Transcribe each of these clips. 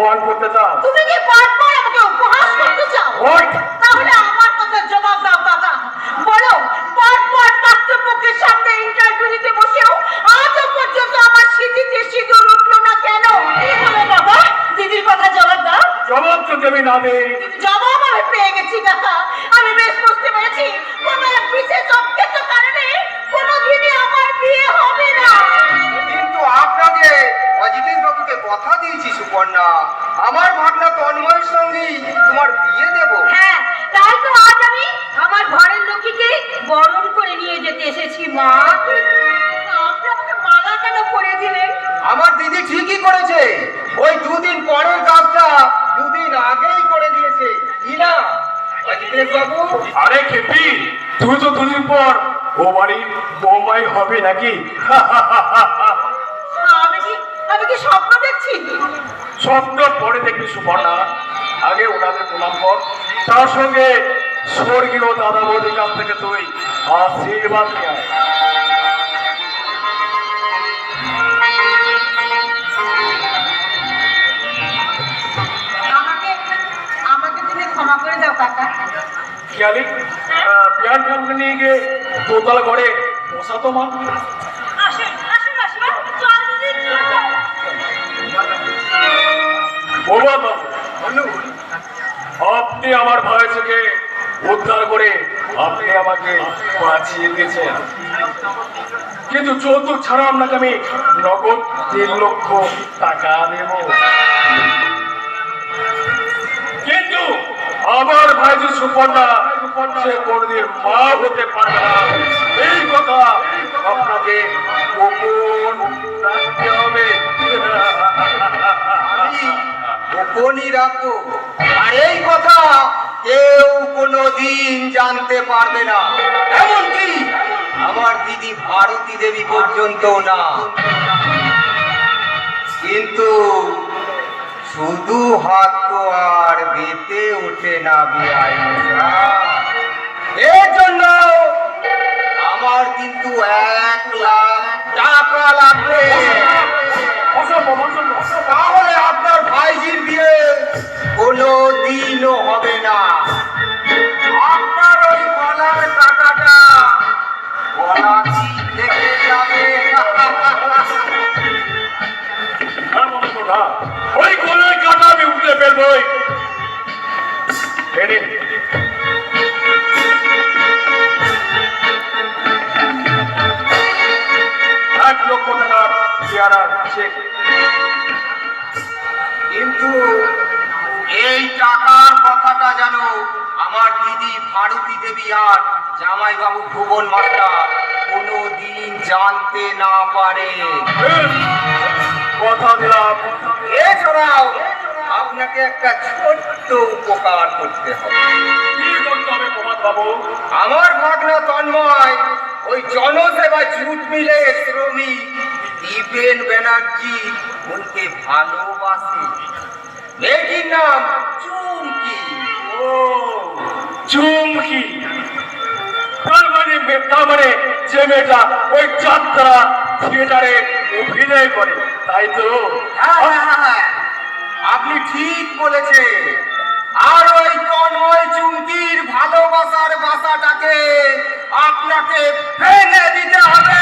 অপমান করতে চাও? তুমি কি বারবার আমাকে উপহাস করতে চাও? তাহলে আমার কথা জবাব দাও দাদা। বলো, বারবার পাত্রপক্ষের সামনে ইন্টারভিউ দিতে বসেও আজও পর্যন্ত আমার সিঁথিতে সিঁদুর উঠলো না কেন? কি হলো বাবা? দিদির কথা জবাব দাও। জবাব যদি আমি না দেই? জবাব আমি পেয়ে গেছি কাকা। আমি বেশ বুঝতে পেরেছি কোনো এক বিশেষ অজ্ঞাত কারণে কোনোদিনই আমার বিয়ে হবে না। কিন্তু আপনাকে অজিতেশ বাবুকে কথা দিয়েছি সুপর্ণা, আমার ভাগনা তন্ময়ের সঙ্গেই তোমার বিয়ে দেব। হ্যাঁ, তাই তো আজ আমি আমার ঘরের লক্ষ্মীকে বরণ করে নিয়ে যেতে এসেছি। মা, আপনি আমাকে মালা কেন পরিয়ে দিলেন? আমার দিদি ঠিকই করেছে, ওই দুদিন পরের কাজটা দুদিন আগেই করে দিয়েছে। কি না অজিতেশ বাবু? আরে খেপি, তুই তো দুদিন পর ও বাড়ির বৌমাই হবে নাকি? আমি কি স্বপ্ন দেখছি? স্বপ্ন পরে দেখবি সুপর্ণা, আগে ওনাদের প্রণাম কর, তার সঙ্গে স্বর্গীয় দাদা বৌদির কাছ থেকে তুই আশীর্বাদ নিয়ে আয়। আমাকে তুমি ক্ষমা করে দাও কাকা। খেয়ালি বিয়ার ঠান্ডা নিয়ে গিয়ে দোতলা ঘরে বসা তো মা। আসুন আসুন আসুন, চল দিদি চল। বাবা বাবু, আপনি আমার ভাইকে উদ্ধার করে আপনি আমাকে বাঁচিয়ে দিয়েছেন, কিন্তু যৌতুক ছাড়া আপনাকে আমি নগদ 3 লক্ষ টাকা দেব। কিন্তু আমার ভাই যে সুপর্ণা, সে কোনদিন মা হতে পারবে না, এই কথা আপনাকে গোপন রাখতে হবে। গোপনই রাখবো, আর এই কথা কেউ কোনোদিন জানতে পারবে না, এমনকি আমার দিদি ভারতী দেবী পর্যন্ত না। কিন্তু শুধু হাত তো আর বেঁধে ওঠে না বিয়াই মশাই, এর জন্য আমার কিন্তু 1 লাখ টাকা লাগবে। তাহলে আপনার ভাইজির বিয়ে কোনো দিনও হবে না। আপনার ওই গলার টাকাটা গলাটি থেকে যাবে। ওই গলার কাটা আমি উঠে ফেলবই। 1 লক্ষ টাকার চেয়ারার চেক। কিন্তু এই টাকার কথাটা যেন আমার দিদি ভারতী দেবী আর জামাইবাবু ভুবন মাস্টার কোনোদিন জানতে না পারে। কথা দিলাম। এছাড়াও আপনাকে একটা ছোট্ট উপকার করতে হবে। কি করতে হবে প্রভাত বাবু? আমার ভাগনা তন্ময় ওই জনসেবা জুট মিলে শ্রমিক দীপেন ব্যানার্জি উনকে ভালোবাসে। মেয়েটির নাম চুমকি। ও চুমকি, তার মানে যে মেয়েটা ওই যাত্রা থিয়েটারে অভিনয় করে, তাই তো? হ্যাঁ, আপনি ঠিক বলেছেন। আর ওই তন্ময় চুমকির ভালোবাসার বাসাটাকে আপনাকে ভেঙে দিতে হবে।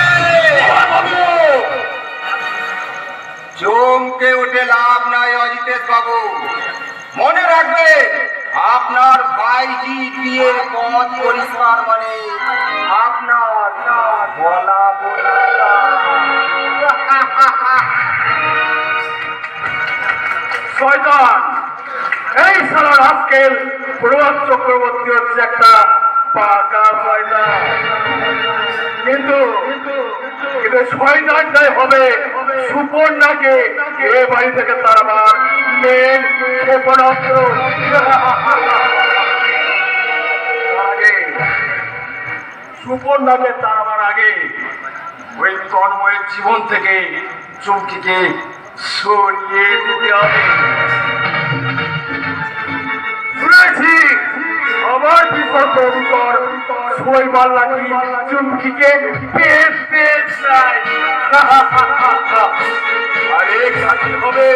চমকে উঠে লাভ নাই অজিতেশ বাবু, মনে রাখবেন আপনার ভাইজি বিয়ের পথ পরিষ্কার মানে আপনার বলা শয়তান, এই সারা রাস্কেল প্রভাত চক্রবর্তী হচ্ছে একটা পাকা শয়তান। কিন্তু শয়তানটাই হবে সুপর্ণাকে এ বাড়ি থেকে তাড়াবার মেন ক্ষেপণাস্ত্র। সুপর্ণাকে তাড়াবার আগে ওই তন্ময়ের জীবন থেকে চুমকিকে সরিয়ে দিতে হবে। শুনেছি আমার বিপদ অধিকর শৈবাল নাকি চুমকিকে পেট পেট চাই। আরে কাছে হবে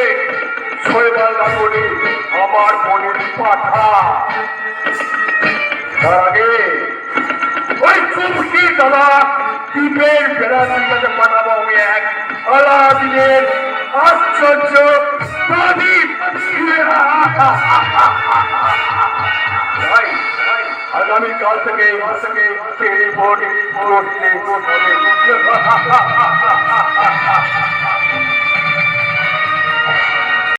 শৈবাল লাগু আমার বোনের পাঠা। তার আগে ওই চুমকি দাদা দ্বীপের বেড়ার কাছে পাঠাবো আমি এক আলাদিনের আশ্চর্য প্রদীপ। আগামীকাল থেকে টেলিফোন করতে